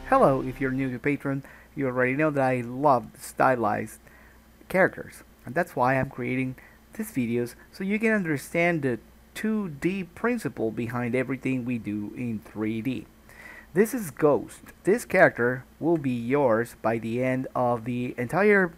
Hello, if you're new to Patreon, you already know that I love stylized characters, and that's why I'm creating these videos so you can understand the 2D principle behind everything we do in 3D. This is Ghost. This character will be yours by the end of the entire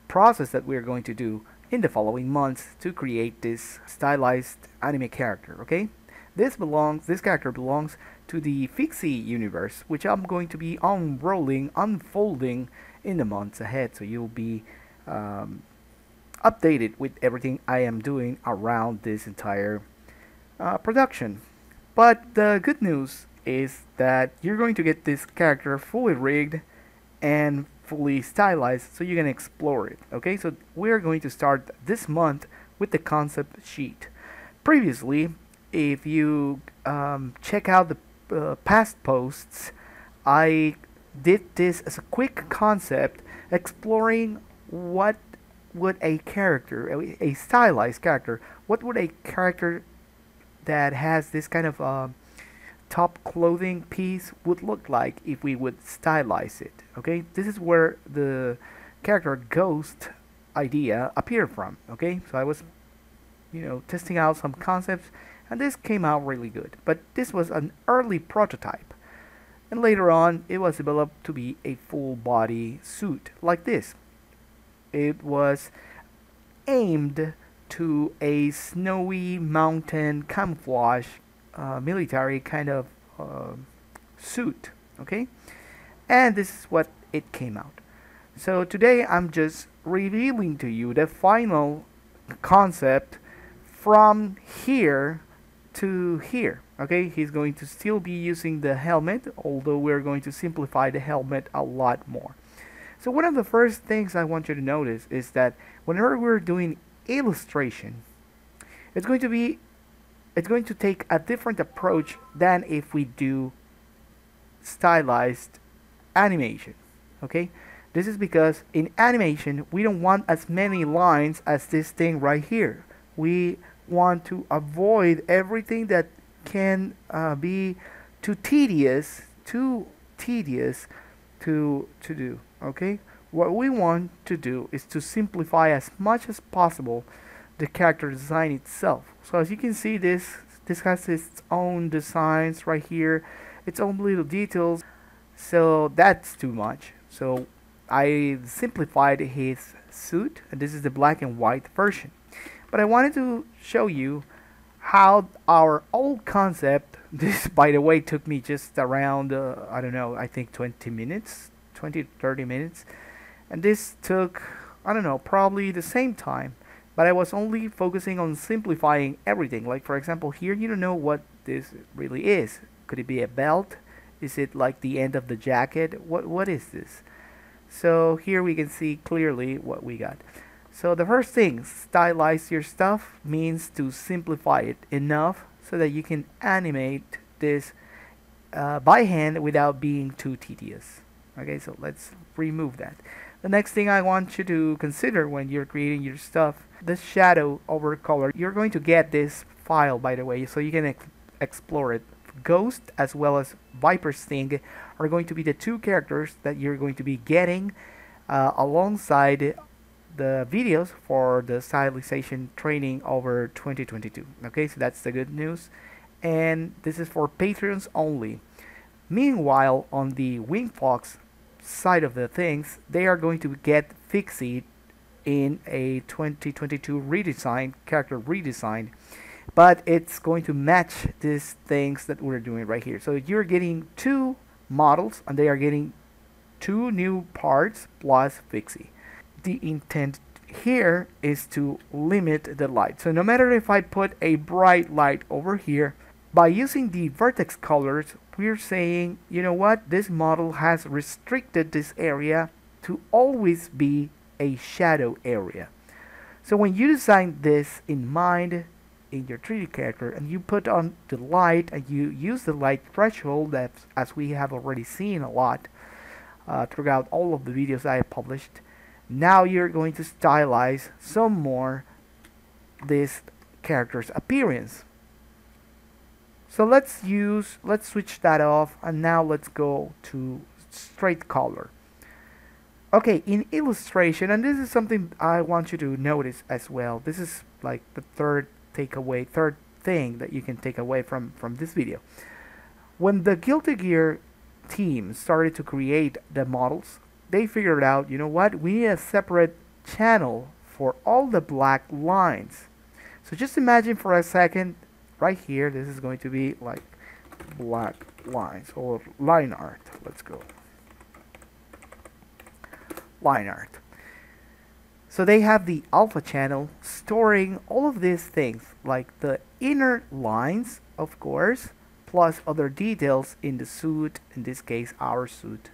process that we're going to do in the following months to create this stylized anime character, okay? This character belongs to the Fixie universe, which I'm going to be unfolding in the months ahead, so you'll be um, updated with everything I am doing around this entire production. But the good news is that you're going to get this character fully rigged and fully stylized so you can explore it. Okay, so we're going to start this month with the concept sheet. Previously, if you check out the past posts, I did this as a quick concept exploring what would a character, a stylized character, what would a character that has this kind of top clothing piece would look like if we would stylize it. Okay, this is where the character Ghost idea appeared from. Okay, so I was, testing out some concepts, and this came out really good. But this was an early prototype, and later on, it was developed to be a full body suit like this. It was aimed to a snowy mountain camouflage military kind of suit, okay? And this is what it came out. So today I'm just revealing to you the final concept from here to here, okay? He's going to still be using the helmet, although we're going to simplify the helmet a lot more. So one of the first things I want you to notice is that whenever we're doing illustration, it's going to take a different approach than if we do stylized animation. Okay, this is because in animation we don't want as many lines as this thing right here. We want to avoid everything that can be too tedious to do. Okay, what we want to do is to simplify as much as possible the character design itself. So as you can see, this has its own designs right here, its own little details. So that's too much. So I simplified his suit, and this is the black and white version. But I wanted to show you how our old concept, this by the way took me just around, I don't know, I think 20 minutes, 20 to 30 minutes. And this took, I don't know, probably the same time. But I was only focusing on simplifying everything. Like for example, here you don't know what this really is. Could it be a belt? Is it like the end of the jacket? What is this? So here we can see clearly what we got. So the first thing, stylize your stuff, means to simplify it enough so that you can animate this by hand without being too tedious. Okay, so let's remove that. The next thing I want you to consider when you're creating your stuff, the shadow over color. You're going to get this file, by the way, so you can explore it. Ghost as well as Viper Sting are going to be the two characters that you're going to be getting alongside the videos for the stylization training over 2022. Okay, so that's the good news, and this is for Patreons only. Meanwhile, on the Wingfox side of the things, they are going to get Fixie in a 2022 redesign, character redesign, but it's going to match these things that we're doing right here. So you're getting two models, and they are getting two new parts plus Fixie. The intent here is to limit the light. So no matter if I put a bright light over here, by using the vertex colors, we're saying, you know what, this model has restricted this area to always be a shadow area. So when you design this in mind in your 3D character, and you put on the light, and you use the light threshold, that as we have already seen a lot throughout all of the videos I have published, now you're going to stylize some more this character's appearance. So let's switch that off, and now let's go to straight color. Okay, in illustration, and this is something I want you to notice as well. This is like the third thing that you can take away from this video. When the Guilty Gear team started to create the models, they figured out, you know what, we need a separate channel for all the black lines. So just imagine for a second, right here, this is going to be like black lines or line art. Let's go. Line art. So they have the alpha channel storing all of these things, like the inner lines, of course, plus other details in the suit, in this case our suit,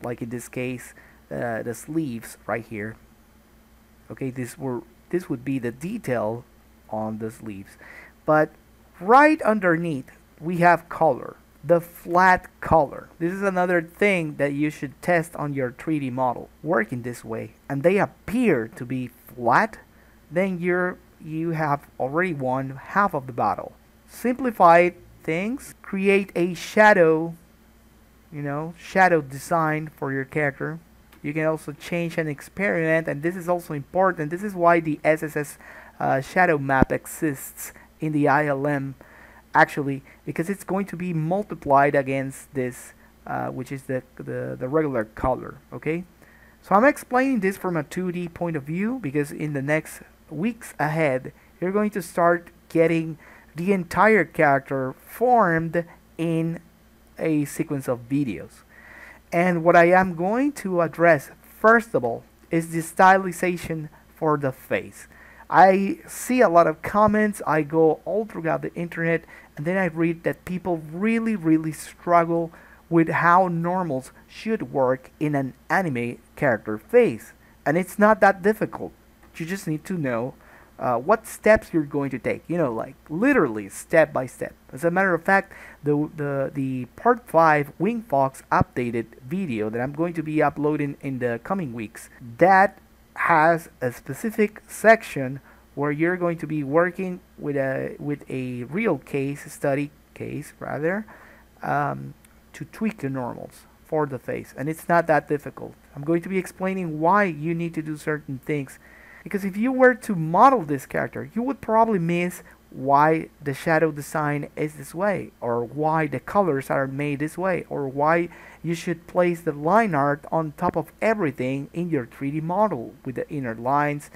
like in this case the sleeves right here. Okay, this would be the detail on the sleeves, but right underneath we have color, the flat color. This is another thing that you should test on your 3D model. Working this way and they appear to be flat, then you have already won half of the battle. Simplify things, create a shadow, shadow design for your character. You can also change and experiment, and this is also important. This is why the SSS shadow map exists in the ILM, actually, because it's going to be multiplied against this, which is the regular color. Okay, so I'm explaining this from a 2D point of view because in the next weeks ahead, you're going to start getting the entire character formed in a sequence of videos. And what I am going to address first of all is the stylization for the face. I see a lot of comments, I go all throughout the internet, and then I read that people really struggle with how normals should work in an anime character face. And it's not that difficult. You just need to know what steps you're going to take, like literally step by step. As a matter of fact, the part 5 Wingfox updated video that I'm going to be uploading in the coming weeks, that has a specific section where you're going to be working with a real study case rather, to tweak the normals for the face, and it's not that difficult. I'm going to be explaining why you need to do certain things. Because if you were to model this character, you would probably miss why the shadow design is this way, or why the colors are made this way, or why you should place the line art on top of everything in your 3D model with the inner lines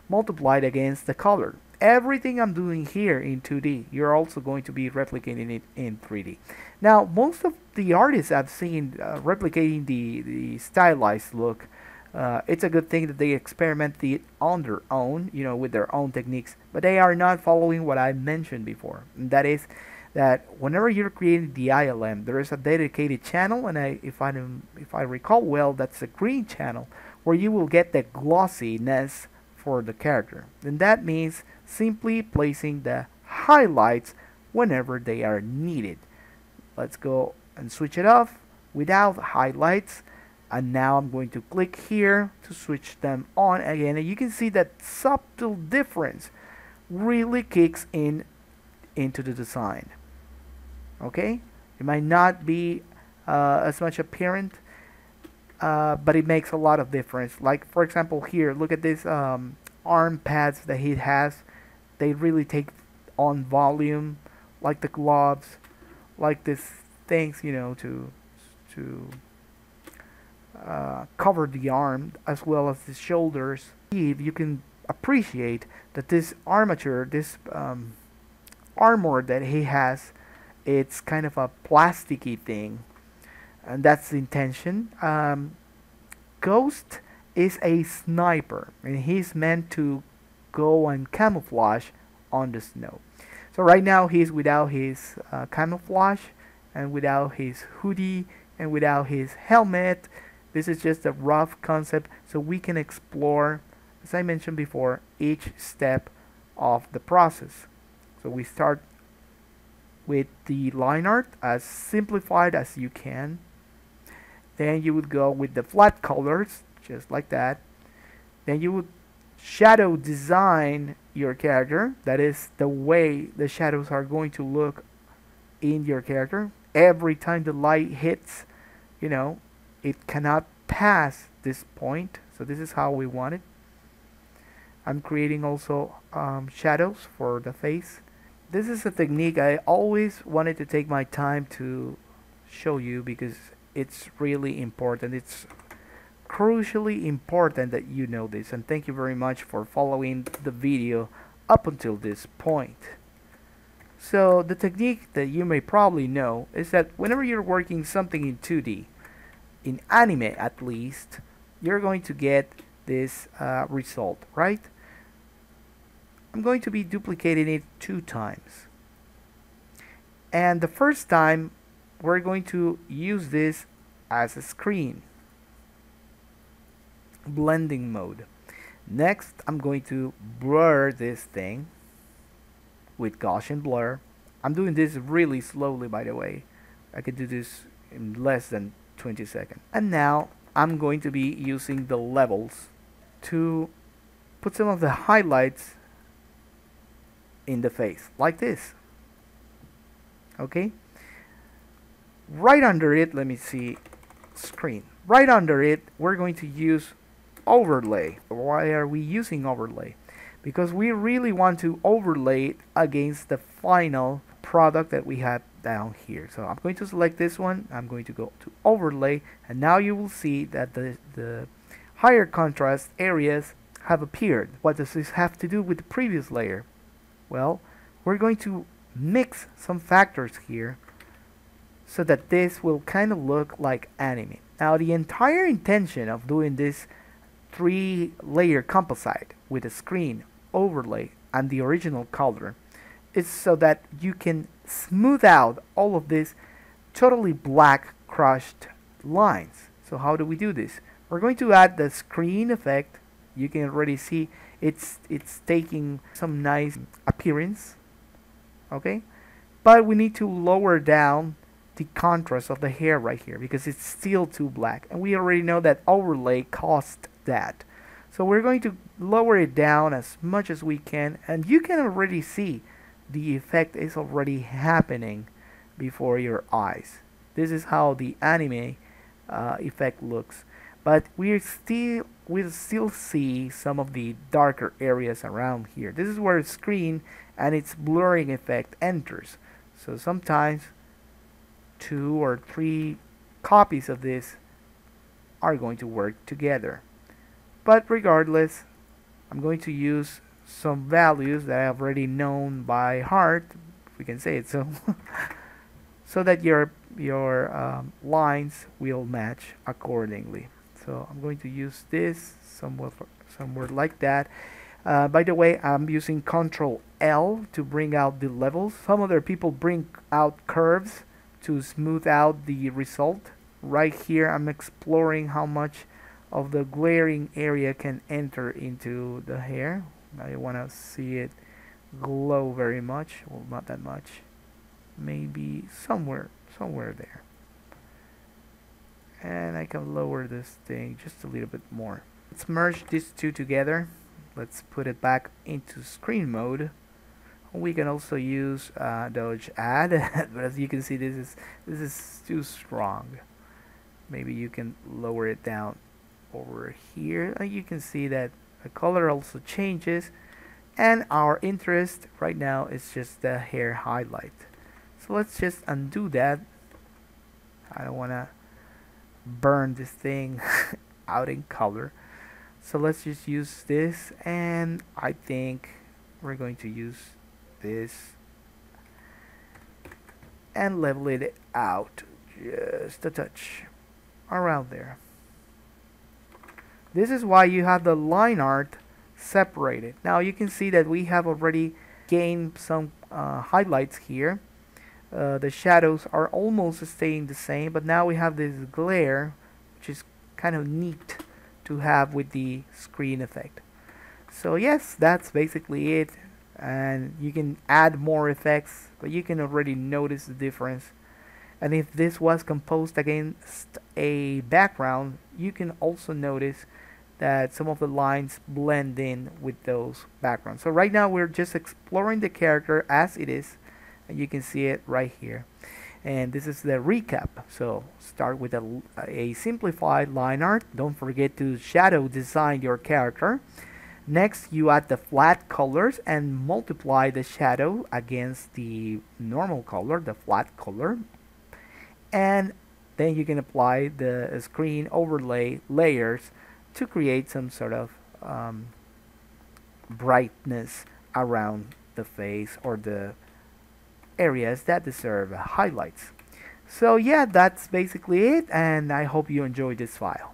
multiplied against the color. Everything I'm doing here in 2D, you're also going to be replicating it in 3D. Now, most of the artists I've seen replicating the stylized look, it's a good thing that they experiment on their own, with their own techniques, but they are not following what I mentioned before. And that is that whenever you're creating the ILM, there is a dedicated channel, and if I recall well, that's a green channel where you will get the glossiness for the character. And that means simply placing the highlights whenever they are needed. Let's go and switch it off without highlights. And now I'm going to click here to switch them on again, and you can see that subtle difference really kicks into the design. Okay, it might not be as much apparent, but it makes a lot of difference. Like for example here, look at this arm pads that he has. They really take on volume, like the gloves, like this things, to cover the arm as well as the shoulders. You can appreciate that this armature, this armor that he has, it's kind of a plasticky thing, and that's the intention. Ghost is a sniper, and he's meant to go and camouflage on the snow. So right now he's without his camouflage, and without his hoodie, and without his helmet. This is just a rough concept, so we can explore, as I mentioned before, each step of the process. So we start with the line art as simplified as you can. Then you would go with the flat colors, just like that. Then you would shadow design your character. That is the way the shadows are going to look in your character. Every time the light hits, it cannot pass this point. So this is how we want it. I'm creating also shadows for the face. This is a technique I always wanted to take my time to show you because it's really important. It's crucially important that you know this, and thank you very much for following the video up until this point. So the technique that you may probably know is that whenever you're working something in 2D, in anime at least, you're going to get this result, right? I'm going to be duplicating it 2 times. And the first time, we're going to use this as a screen. Blending mode. Next, I'm going to blur this thing with Gaussian blur. I'm doing this really slowly, by the way. I could do this in less than 20 seconds. And now, I'm going to be using the levels to put some of the highlights in the face, like this. Okay? Right under it, let me see, screen. Right under it, we're going to use overlay. Why are we using overlay? Because we really want to overlay it against the final product that we have down here. So I'm going to select this one, I'm going to go to overlay, and now you will see that the higher contrast areas have appeared. What does this have to do with the previous layer? Well, we're going to mix some factors here so that this will kind of look like anime. Now, the entire intention of doing this 3-layer composite with a screen, overlay, and the original color is so that you can smooth out all of these totally black crushed lines. So how do we do this? We're going to add the screen effect. You can already see it's taking some nice appearance, okay? But we need to lower down the contrast of the hair right here because it's still too black, and we already know that overlay costs that. So we're going to lower it down as much as we can, and you can already see the effect is already happening before your eyes. This is how the anime effect looks. But we'll still see some of the darker areas around here. This is where the screen and its blurring effect enters. So sometimes 2 or 3 copies of this are going to work together. But regardless, I'm going to use some values that I've already known by heart, if we can say it so, so that your lines will match accordingly. So I'm going to use this somewhere like that. By the way, I'm using Control L to bring out the levels. Some other people bring out curves to smooth out the result. Right here, I'm exploring how much of the glaring area can enter into the hair. I want to see it glow very much. Well, not that much. Maybe somewhere there. And I can lower this thing just a little bit more. Let's merge these two together. Let's put it back into screen mode. We can also use Dodge Add, but as you can see, this is too strong. Maybe you can lower it down over here. You can see that the color also changes, and our interest right now is just the hair highlight. So let's just undo that. I don't want to burn this thing out in color, so let's just use this, and I think we're going to use this and level it out just a touch around there. This is why you have the line art separated. Now you can see that we have already gained some highlights here. The shadows are almost staying the same, but now we have this glare, which is kind of neat to have with the screen effect. So yes, that's basically it, and you can add more effects, but you can already notice the difference. And if this was composed against a background, you can also notice that some of the lines blend in with those backgrounds. So right now we're just exploring the character as it is, and you can see it right here. And this is the recap. So start with a simplified line art. Don't forget to shadow design your character. Next, you add the flat colors and multiply the shadow against the normal color, the flat color. And then you can apply the screen overlay layers to create some sort of brightness around the face or the areas that deserve highlights. So yeah, that's basically it, and I hope you enjoyed this file.